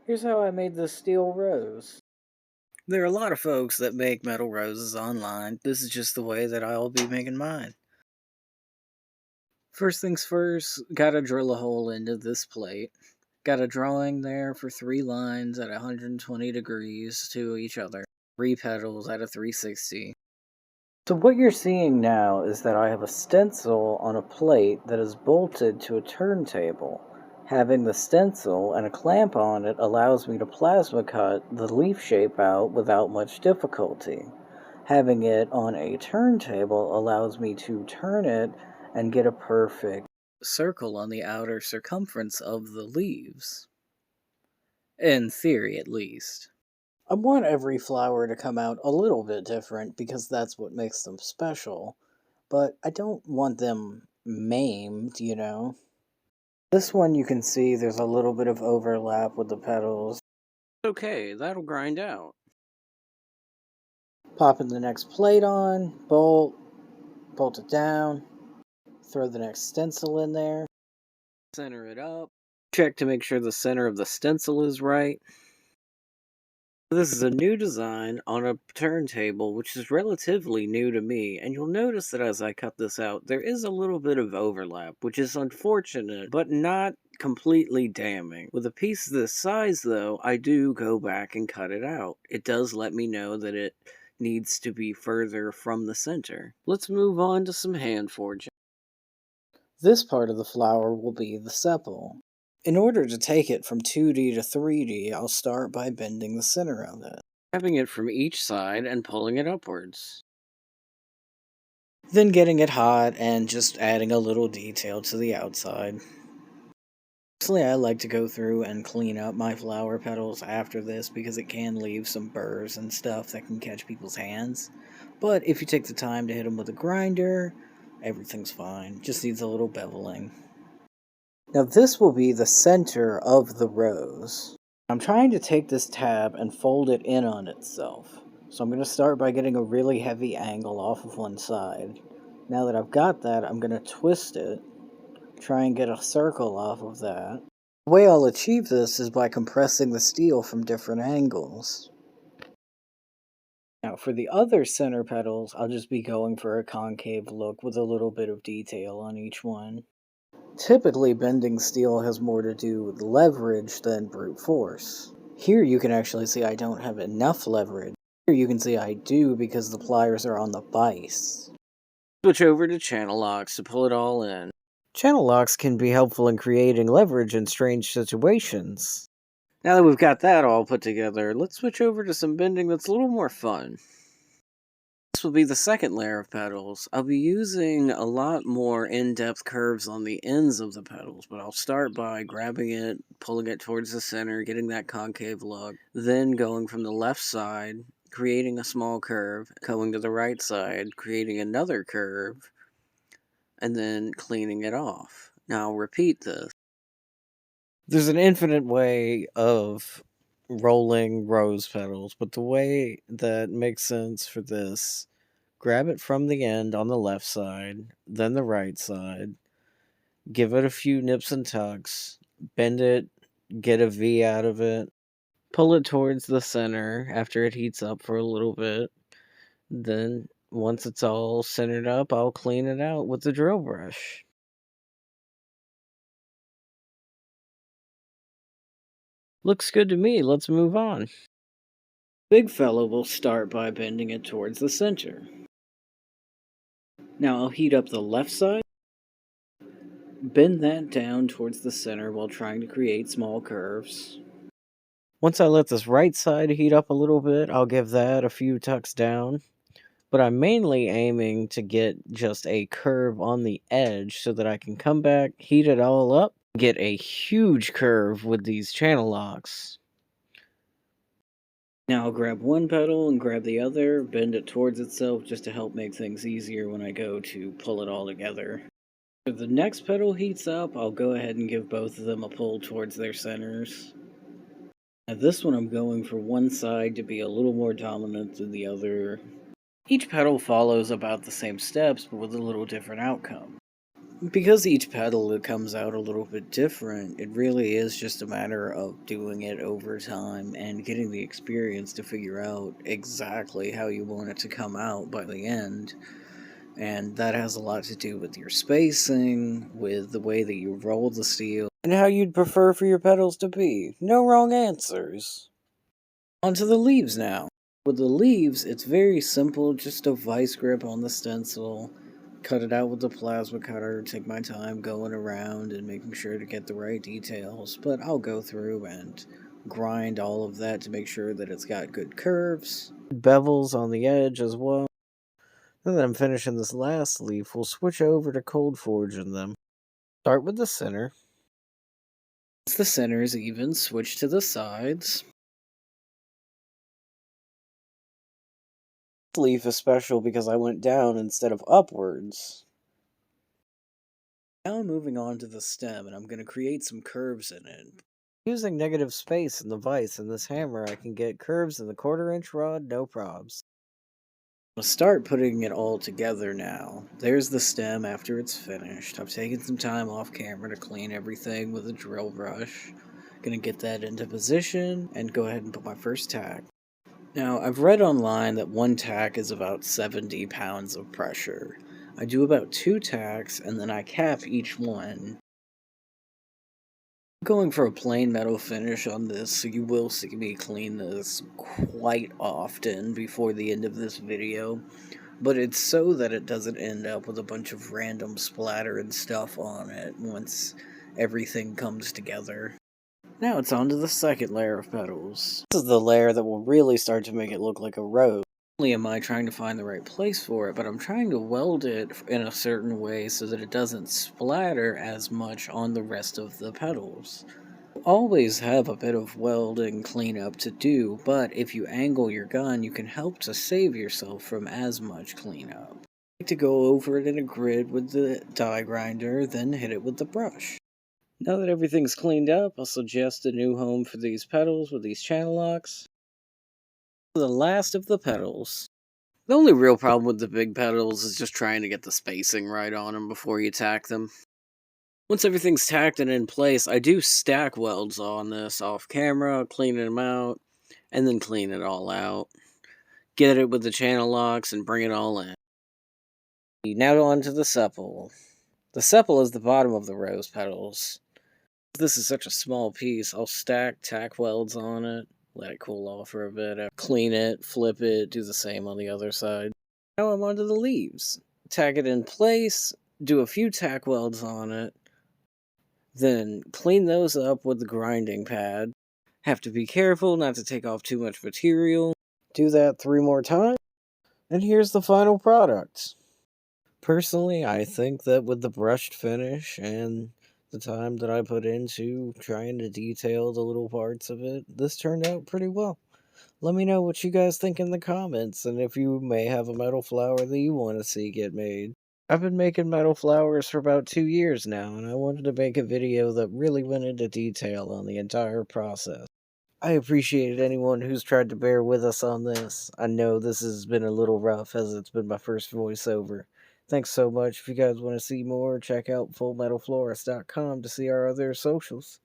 Here's how I made this steel rose. There are a lot of folks that make metal roses online. This is just the way that I'll be making mine. First things first, gotta drill a hole into this plate. Got a drawing there for 3 lines at 120 degrees to each other. 3 petals at a 360. So what you're seeing now is that I have a stencil on a plate that is bolted to a turntable. Having the stencil and a clamp on it allows me to plasma cut the leaf shape out without much difficulty. Having it on a turntable allows me to turn it and get a perfect circle on the outer circumference of the leaves. In theory, at least. I want every flower to come out a little bit different because that's what makes them special, but I don't want them maimed, you know? This one you can see there's a little bit of overlap with the petals. Okay, that'll grind out. Popping the next plate on, bolt it down, throw the next stencil in there, center it up, check to make sure the center of the stencil is right. This is a new design on a turntable, which is relatively new to me, and you'll notice that as I cut this out, there is a little bit of overlap, which is unfortunate, but not completely damning. With a piece this size, though, I do go back and cut it out. It does let me know that it needs to be further from the center. Let's move on to some hand forging. This part of the flower will be the sepal. In order to take it from 2D to 3D, I'll start by bending the center of it, grabbing it from each side and pulling it upwards. Then getting it hot and just adding a little detail to the outside. Personally, I like to go through and clean up my flower petals after this because it can leave some burrs and stuff that can catch people's hands. But if you take the time to hit them with a grinder, everything's fine. Just needs a little beveling. Now this will be the center of the rose. I'm trying to take this tab and fold it in on itself. So I'm going to start by getting a really heavy angle off of one side. Now that I've got that, I'm going to twist it, try and get a circle off of that. The way I'll achieve this is by compressing the steel from different angles. Now for the other center petals, I'll just be going for a concave look with a little bit of detail on each one. Typically, bending steel has more to do with leverage than brute force. Here you can actually see I don't have enough leverage. Here you can see I do because the pliers are on the vise. Switch over to channel locks to pull it all in. Channel locks can be helpful in creating leverage in strange situations. Now that we've got that all put together, let's switch over to some bending that's a little more fun. This will be the second layer of petals. I'll be using a lot more in-depth curves on the ends of the petals, but I'll start by grabbing it, pulling it towards the center, getting that concave look, then going from the left side, creating a small curve, going to the right side, creating another curve, and then cleaning it off. Now I'll repeat this. There's an infinite way of rolling rose petals, but the way that makes sense for this, grab it from the end on the left side, then the right side, give it a few nips and tucks, bend it, get a V out of it, pull it towards the center after it heats up for a little bit. Then, once it's all centered up, I'll clean it out with the drill brush. Looks good to me, let's move on. Big fella will start by bending it towards the center. Now I'll heat up the left side, bend that down towards the center while trying to create small curves. Once I let this right side heat up a little bit, I'll give that a few tucks down. But I'm mainly aiming to get just a curve on the edge so that I can come back, heat it all up, get a huge curve with these channel locks. Now I'll grab one petal and grab the other, bend it towards itself just to help make things easier when I go to pull it all together. If the next petal heats up, I'll go ahead and give both of them a pull towards their centers. Now this one I'm going for one side to be a little more dominant than the other. Each petal follows about the same steps, but with a little different outcome. Because each petal it comes out a little bit different, it really is just a matter of doing it over time and getting the experience to figure out exactly how you want it to come out by the end. And that has a lot to do with your spacing, with the way that you roll the steel, and how you'd prefer for your petals to be. No wrong answers. Onto the leaves now. With the leaves, it's very simple, just a vice grip on the stencil. Cut it out with the plasma cutter, take my time going around and making sure to get the right details, but I'll go through and grind all of that to make sure that it's got good curves. Bevels on the edge as well. Now that I'm finishing this last leaf, we'll switch over to cold forging them. Start with the center. Once the center is even, switch to the sides. This leaf is special because I went down instead of upwards. Now I'm moving on to the stem, and I'm going to create some curves in it. Using negative space in the vise and this hammer, I can get curves in the 1/4-inch rod, no probs. I'm going to start putting it all together now. There's the stem after it's finished. I've taken some time off camera to clean everything with a drill brush. Gonna get that into position and go ahead and put my first tack. Now, I've read online that one tack is about 70 pounds of pressure. I do about 2 tacks and then I cap each one. I'm going for a plain metal finish on this, so you will see me clean this quite often before the end of this video. But it's so that it doesn't end up with a bunch of random splatter and stuff on it once everything comes together. Now it's on to the second layer of petals. This is the layer that will really start to make it look like a rose. Not only am I trying to find the right place for it, but I'm trying to weld it in a certain way so that it doesn't splatter as much on the rest of the petals. You always have a bit of welding cleanup to do, but if you angle your gun, you can help to save yourself from as much cleanup. I like to go over it in a grid with the die grinder, then hit it with the brush. Now that everything's cleaned up, I'll suggest a new home for these petals with these channel locks. The last of the petals. The only real problem with the big petals is just trying to get the spacing right on them before you tack them. Once everything's tacked and in place, I do stack welds on this off camera, cleaning them out, and then clean it all out. Get it with the channel locks and bring it all in. Now on to the sepal. The sepal is the bottom of the rose petals. This is such a small piece, I'll stack tack welds on it, let it cool off for a bit, clean it, flip it, do the same on the other side. Now I'm onto the leaves. Tack it in place, do a few tack welds on it, then clean those up with the grinding pad. Have to be careful not to take off too much material. Do that 3 more times, and here's the final product. Personally, I think that with the brushed finish and the time that I put into trying to detail the little parts of it, this turned out pretty well. Let me know what you guys think in the comments, and if you may have a metal flower that you want to see get made. I've been making metal flowers for about 2 years now, and I wanted to make a video that really went into detail on the entire process. I appreciate anyone who's tried to bear with us on this. I know this has been a little rough as it's been my first voiceover. Thanks so much. If you guys want to see more, check out fullmetalflorist.com to see our other socials.